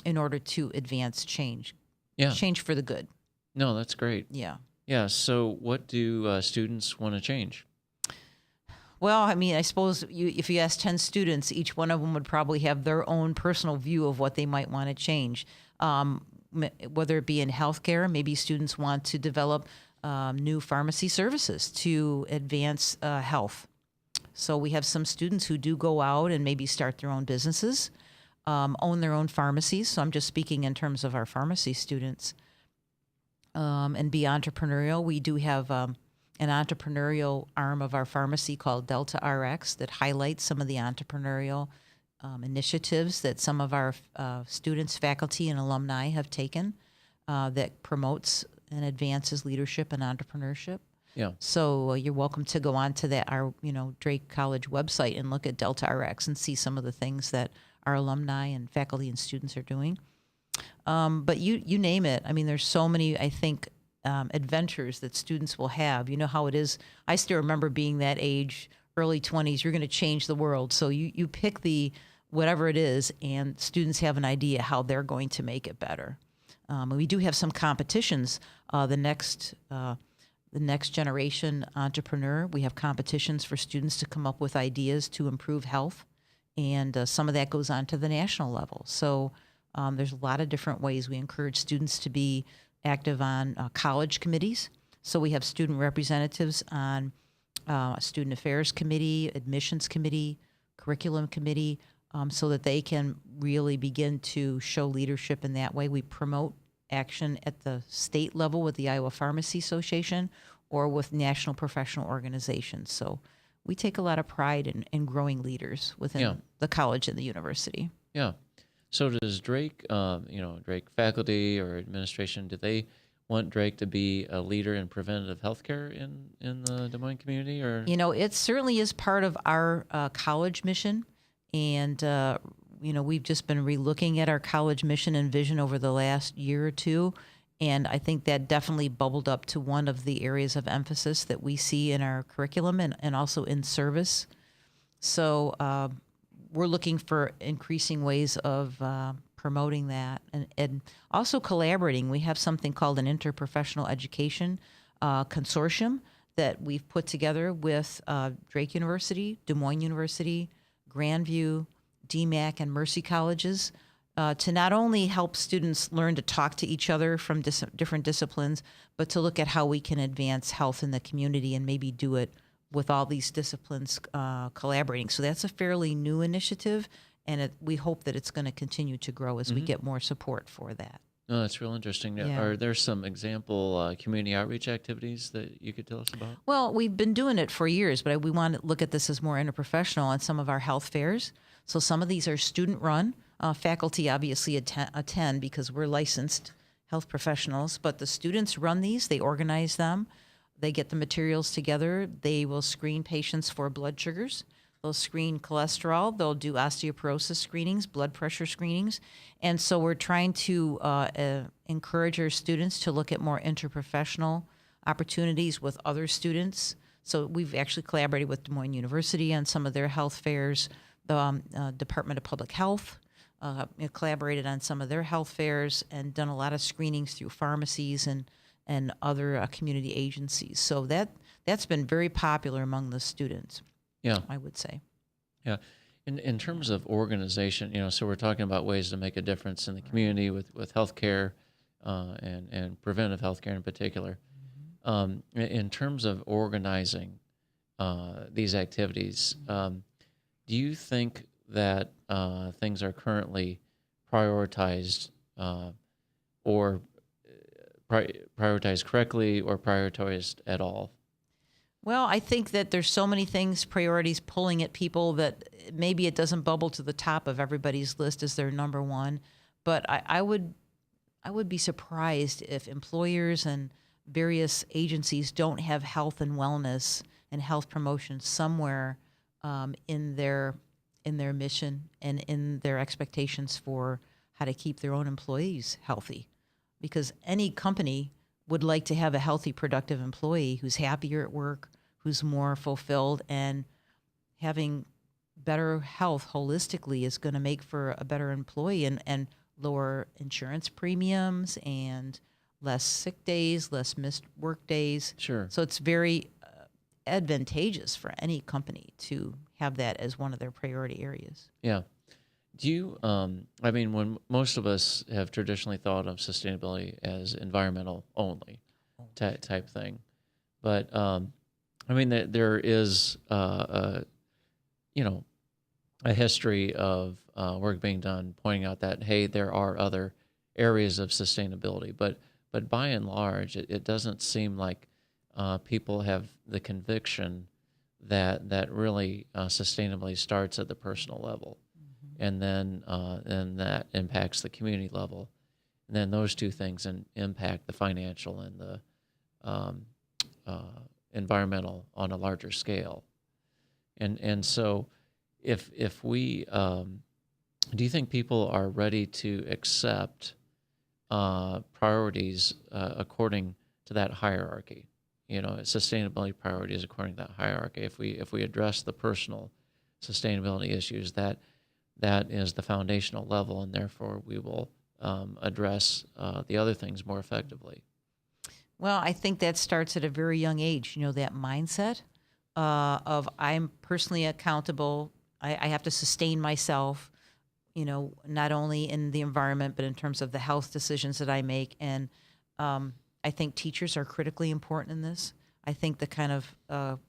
in order to advance change. Yeah. Change for the good. No, that's great. Yeah. Yeah. So what do students want to change? Well, I mean, I suppose if you ask 10 students, each one of them would probably have their own personal view of what they might want to change. Whether it be in healthcare, maybe students want to develop new pharmacy services to advance health. So we have some students who do go out and maybe start their own businesses, own their own pharmacies. So I'm just speaking in terms of our pharmacy students. And be entrepreneurial. We do have an entrepreneurial arm of our pharmacy called Delta RX that highlights some of the entrepreneurial initiatives that some of our students, faculty, and alumni have taken that promotes and advances leadership and entrepreneurship. Yeah. So you're welcome to go on to our Drake College website and look at Delta RX and see some of the things that our alumni and faculty and students are doing. But you name it. I mean, there's so many, I think, adventures that students will have. You know how it is. I still remember being that age, early 20s, you're going to change the world. So you pick whatever it is, and students have an idea how they're going to make it better. We do have some competitions. The next generation entrepreneur, we have competitions for students to come up with ideas to improve health. And some of that goes on to the national level. So there's a lot of different ways we encourage students to be active on college committees. So we have student representatives on Student Affairs Committee, Admissions Committee, Curriculum Committee, so that they can really begin to show leadership in that way. We promote action at the state level with the Iowa Pharmacy Association or with national professional organizations. So we take a lot of pride in growing leaders within the college and the university. Yeah. So does Drake, Drake faculty or administration, do they want Drake to be a leader in preventative healthcare in the Des Moines community? Or It certainly is part of our college mission, and we've just been relooking at our college mission and vision over the last year or two, and I think that definitely bubbled up to one of the areas of emphasis that we see in our curriculum and also in service. So we're looking for increasing ways of promoting that and also collaborating. We have something called an interprofessional education consortium that we've put together with Drake University, Des Moines University, Grandview, DMACC, and Mercy colleges to not only help students learn to talk to each other from different disciplines, but to look at how we can advance health in the community and maybe do it with all these disciplines collaborating. So that's a fairly new initiative, and we hope that it's going to continue to grow as we get more support for that. No, that's real interesting. Yeah. Are there some example community outreach activities that you could tell us about? Well, we've been doing it for years, but we want to look at this as more interprofessional on some of our health fairs. So some of these are student-run. Faculty obviously attend because we're licensed health professionals, but the students run these. They organize them. They get the materials together. They will screen patients for blood sugars. They'll screen cholesterol. They'll do osteoporosis screenings, blood pressure screenings. And so we're trying to encourage our students to look at more interprofessional opportunities with other students. So we've actually collaborated with Des Moines University on some of their health fairs. The Department of Public Health collaborated on some of their health fairs and done a lot of screenings through pharmacies and other community agencies. So that's been very popular among the students. Yeah, I would say. Yeah. In terms of organization, so we're talking about ways to make a difference in the community with healthcare and preventive healthcare in particular. In terms of organizing these activities, do you think that things are currently prioritized or prioritized correctly or prioritized at all? Well, I think that there's so many things, priorities pulling at people that maybe it doesn't bubble to the top of everybody's list as their number one. But I would be surprised if employers and various agencies don't have health and wellness and health promotion somewhere in their mission and in their expectations for how to keep their own employees healthy. Because any company would like to have a healthy, productive employee who's happier at work, who's more fulfilled, and having better health holistically is going to make for a better employee and lower insurance premiums and less sick days, less missed work days. Sure. So it's very advantageous for any company to have that as one of their priority areas. Yeah. Do you, when most of us have traditionally thought of sustainability as environmental only type thing, but, there is, a history of work being done pointing out that, hey, there are other areas of sustainability, but by and large, it doesn't seem like people have the conviction that really sustainably starts at the personal level. And then that impacts the community level, and then those two things impact the financial and the environmental on a larger scale. And so, if we do you think people are ready to accept priorities according to that hierarchy? Sustainability priorities according to that hierarchy. If we address the personal sustainability issues, that is the foundational level, and therefore we will address the other things more effectively. Well, I think that starts at a very young age, that mindset of I'm personally accountable. I have to sustain myself, not only in the environment, but in terms of the health decisions that I make. And I think teachers are critically important in this. I think the kind of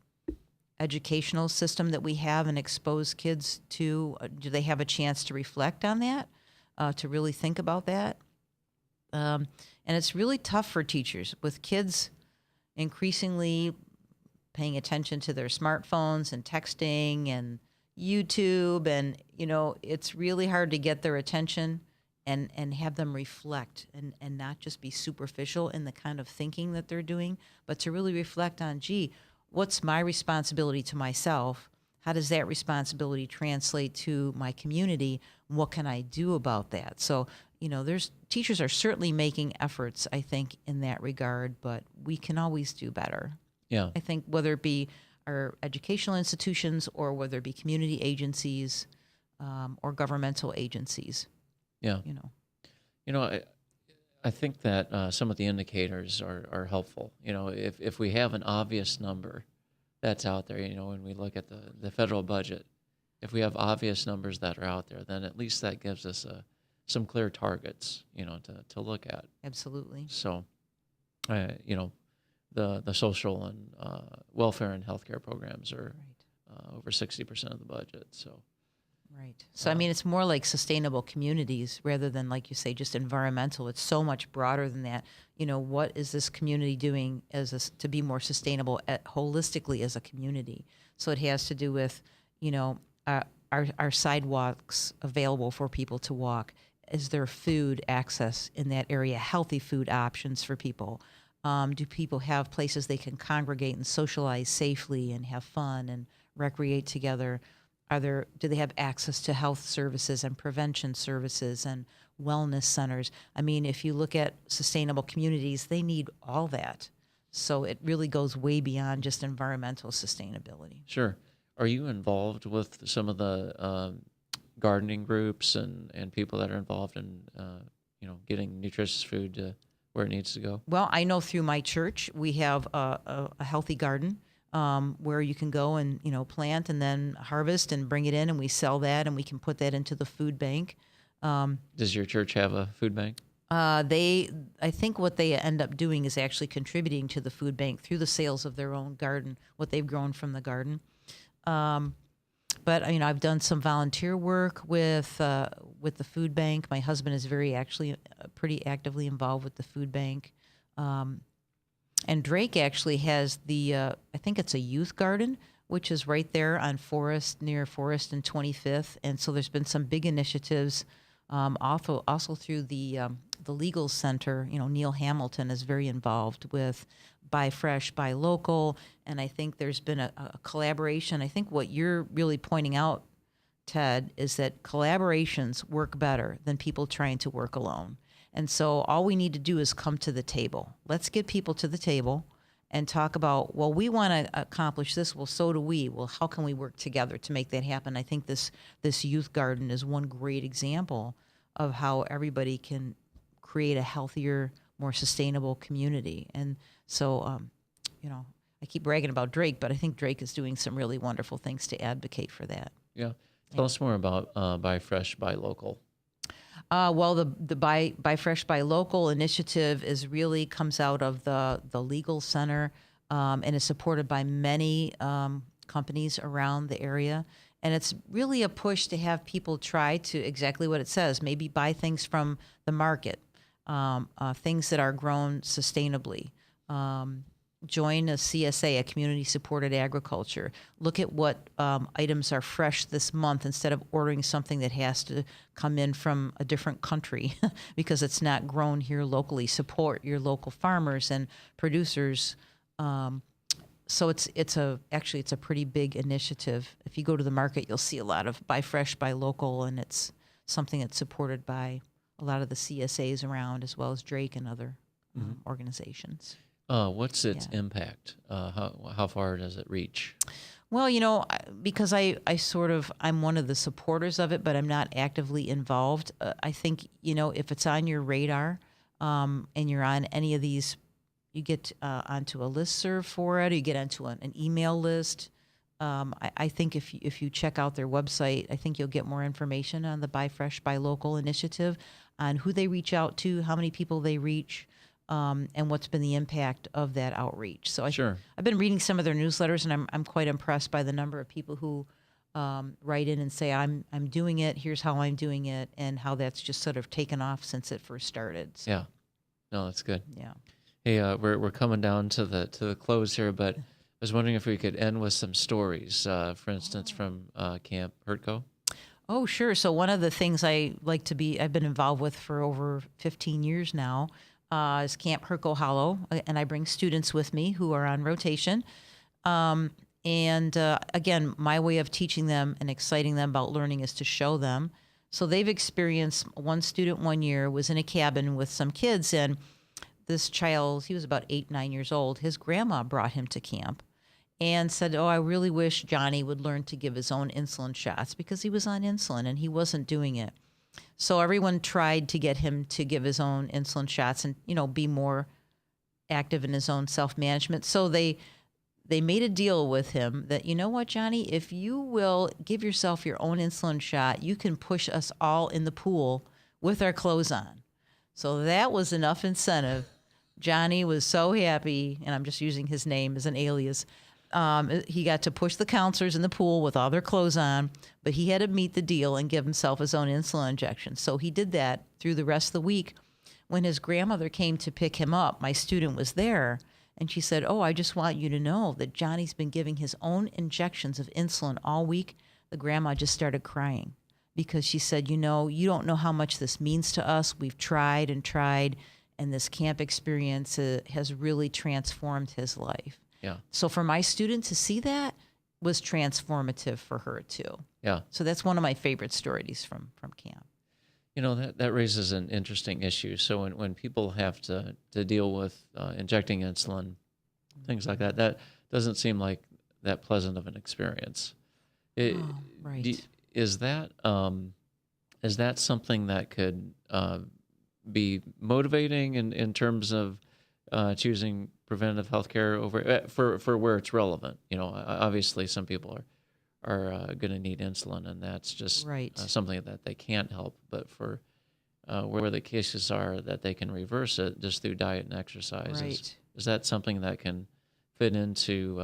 educational system that we have and expose kids to? Do they have a chance to reflect on that, to really think about that? And it's really tough for teachers with kids increasingly paying attention to their smartphones and texting and YouTube, and it's really hard to get their attention and have them reflect and not just be superficial in the kind of thinking that they're doing, but to really reflect on, gee, what's my responsibility to myself? How does that responsibility translate to my community? What can I do about that? So, teachers are certainly making efforts, I think, in that regard, but we can always do better. Yeah. I think whether it be our educational institutions or whether it be community agencies or governmental agencies. Yeah. I think that some of the indicators are helpful. If we have an obvious number that's out there, when we look at the federal budget, if we have obvious numbers that are out there, then at least that gives us some clear targets, to look at. Absolutely. So, the social and welfare and healthcare programs are over 60% of the budget. So. Right. So, it's more like sustainable communities rather than, like you say, just environmental. It's so much broader than that. What is this community doing to be more sustainable holistically as a community? So it has to do with, our sidewalks available for people to walk. Is there food access in that area, healthy food options for people? Do people have places they can congregate and socialize safely and have fun and recreate together? Do they have access to health services and prevention services and wellness centers? If you look at sustainable communities, they need all that. So it really goes way beyond just environmental sustainability. Sure. Are you involved with some of the gardening groups and people that are involved in, getting nutritious food to where it needs to go? Well, I know through my church, we have a healthy garden. Where you can go and plant and then harvest and bring it in, and we sell that, and we can put that into the food bank. Does your church have a food bank? I think what they end up doing is actually contributing to the food bank through the sales of their own garden, what they've grown from the garden. But I've done some volunteer work with the food bank. My husband is pretty actively involved with the food bank. And Drake actually has I think it's a youth garden, which is right there on near Forest and 25th. And so there's been some big initiatives, also through the legal center. Neil Hamilton is very involved with Buy Fresh, Buy Local. And I think there's been a collaboration. I think what you're really pointing out, Ted, is that collaborations work better than people trying to work alone. And so all we need to do is come to the table. Let's get people to the table and talk about, well, we want to accomplish this. Well, so do we. Well, how can we work together to make that happen? I think this youth garden is one great example of how everybody can create a healthier, more sustainable community. And so, I keep bragging about Drake, but I think Drake is doing some really wonderful things to advocate for that. Yeah. Tell us more about Buy Fresh, Buy Local. Well, the Buy Fresh, Buy Local initiative comes out of the legal center and is supported by many companies around the area. And it's really a push to have people try to exactly what it says, maybe buy things from the market, things that are grown sustainably. Join a CSA, a community-supported agriculture. Look at what items are fresh this month instead of ordering something that has to come in from a different country because it's not grown here locally. Support your local farmers and producers. So it's a pretty big initiative. If you go to the market, you'll see a lot of Buy Fresh, Buy Local, and it's something that's supported by a lot of the CSAs around, as well as Drake and other organizations. What's its impact? How far does it reach? Well, because I'm one of the supporters of it, but I'm not actively involved. I think, if it's on your radar and you're on any of these, you get onto a listserv for it, or you get onto an email list. I think if you check out their website, I think you'll get more information on the Buy Fresh, Buy Local initiative, on who they reach out to, how many people they reach. and what's been the impact of that outreach. So Sure. I've been reading some of their newsletters, and I'm quite impressed by the number of people who write in and say, I'm doing it, here's how I'm doing it, and how that's just sort of taken off since it first started. So, Yeah. No, that's good. yeah. Hey, we're coming down to the close here, but I was wondering if we could end with some stories, for instance, from Camp Hurtco. Oh, sure. So one of the things I've been involved with for over 15 years now, is Camp Hurtco Hollow, and I bring students with me who are on rotation. Again, my way of teaching them and exciting them about learning is to show them. So they've experienced, one student one year was in a cabin with some kids, and this child, he was about 8, 9 years old, his grandma brought him to camp and said, I really wish Johnny would learn to give his own insulin shots because he was on insulin and he wasn't doing it. So everyone tried to get him to give his own insulin shots and, be more active in his own self-management. So they made a deal with him that, you know what, Johnny, if you will give yourself your own insulin shot, you can push us all in the pool with our clothes on. So that was enough incentive. Johnny was so happy, and I'm just using his name as an alias. He got to push the counselors in the pool with all their clothes on, but he had to meet the deal and give himself his own insulin injection. So he did that through the rest of the week. When his grandmother came to pick him up, my student was there, and she said, I just want you to know that Johnny's been giving his own injections of insulin all week. The grandma just started crying because she said, you don't know how much this means to us. We've tried and tried, and this camp experience has really transformed his life. Yeah. So for my student to see that was transformative for her too. Yeah. So that's one of my favorite stories from camp. That raises an interesting issue. So when people have to deal with injecting insulin, things like that doesn't seem like that pleasant of an experience. Right. Is that something that could be motivating in terms of choosing preventative health care over for where it's relevant? Obviously some people are going to need insulin, and that's just right. Something that they can't help. But for where the cases are that they can reverse it just through diet and exercise, right. is that something that can fit into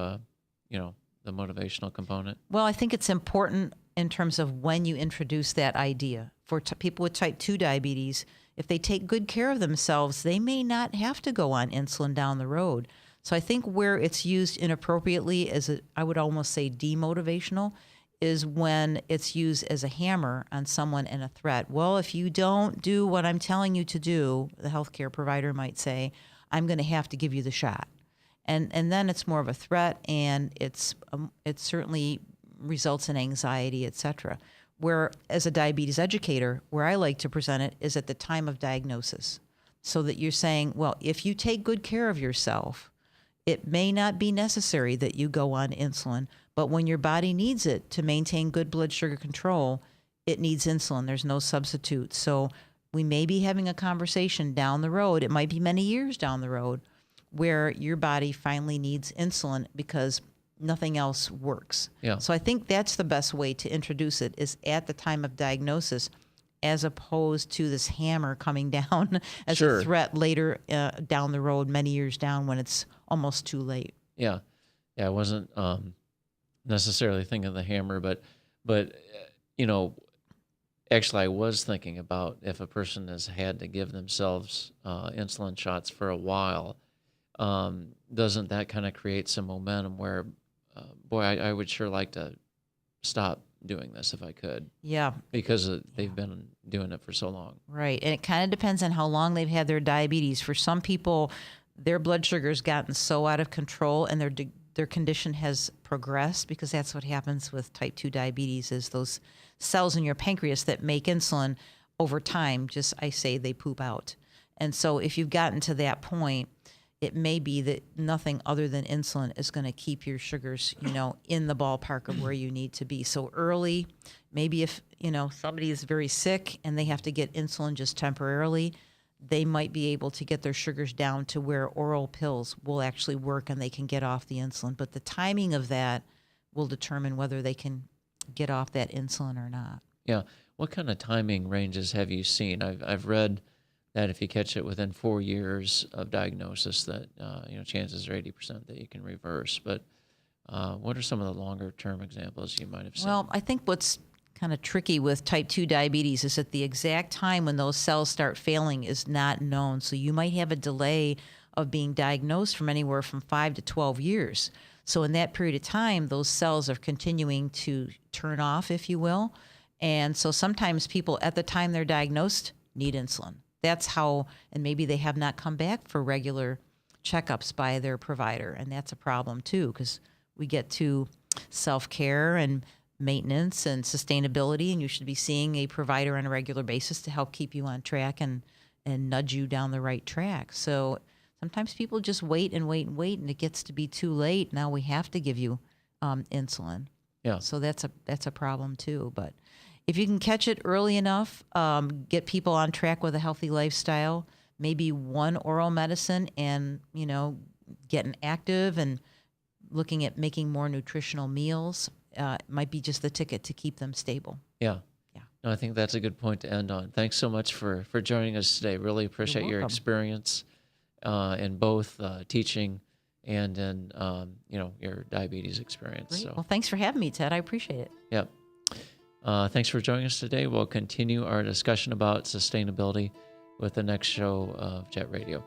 the motivational component? Well, I think it's important in terms of when you introduce that idea. For people with type 2 diabetes, if they take good care of themselves, they may not have to go on insulin down the road. So I think where it's used inappropriately I would almost say demotivational, is when it's used as a hammer on someone and a threat. Well, if you don't do what I'm telling you to do, the healthcare provider might say, I'm going to have to give you the shot. And then it's more of a threat, and it certainly results in anxiety, et cetera. Where, as a diabetes educator, where I like to present it is at the time of diagnosis. So that you're saying, well, if you take good care of yourself, it may not be necessary that you go on insulin, but when your body needs it to maintain good blood sugar control, it needs insulin. There's no substitute. So we may be having a conversation down the road. It might be many years down the road where your body finally needs insulin because nothing else works. Yeah. So I think that's the best way to introduce it, is at the time of diagnosis, as opposed to this hammer coming down as Sure. a threat later down the road, many years down, when it's almost too late. Yeah. I wasn't necessarily thinking of the hammer, but actually I was thinking about if a person has had to give themselves insulin shots for a while, doesn't that kind of create some momentum where, I would sure like to stop doing this if I could. Yeah. Because they've been doing it for so long. Right. And it kind of depends on how long they've had their diabetes. For some people, their blood sugar's gotten so out of control and their condition has progressed, because that's what happens with type 2 diabetes, is those cells in your pancreas that make insulin over time, they poop out. And so if you've gotten to that point, it may be that nothing other than insulin is going to keep your sugars, in the ballpark of where you need to be. So early, maybe if, somebody is very sick and they have to get insulin just temporarily, they might be able to get their sugars down to where oral pills will actually work and they can get off the insulin. But the timing of that will determine whether they can get off that insulin or not. Yeah. What kind of timing ranges have you seen? I've read that if you catch it within 4 years of diagnosis, that chances are 80% that you can reverse. But what are some of the longer term examples you might have seen? Well, I think what's kind of tricky with type 2 diabetes is that the exact time when those cells start failing is not known. So you might have a delay of being diagnosed from anywhere from 5 to 12 years. So in that period of time, those cells are continuing to turn off, if you will. And so sometimes people at the time they're diagnosed need insulin. That's how, and maybe they have not come back for regular checkups by their provider. And that's a problem too, because we get to self-care and maintenance and sustainability, and you should be seeing a provider on a regular basis to help keep you on track and nudge you down the right track. So sometimes people just wait and wait and wait, and it gets to be too late. Now we have to give you insulin. Yeah. So that's a problem too. But if you can catch it early enough, get people on track with a healthy lifestyle, maybe one oral medicine, and getting active and looking at making more nutritional meals might be just the ticket to keep them stable. Yeah. Yeah. No, I think that's a good point to end on. Thanks so much for joining us today. Really appreciate your welcome. experience in both teaching and in your diabetes experience. Great. So, Well, thanks for having me, Ted. I appreciate it. yep. Thanks for joining us today. We'll continue our discussion about sustainability with the next show of Jet Radio.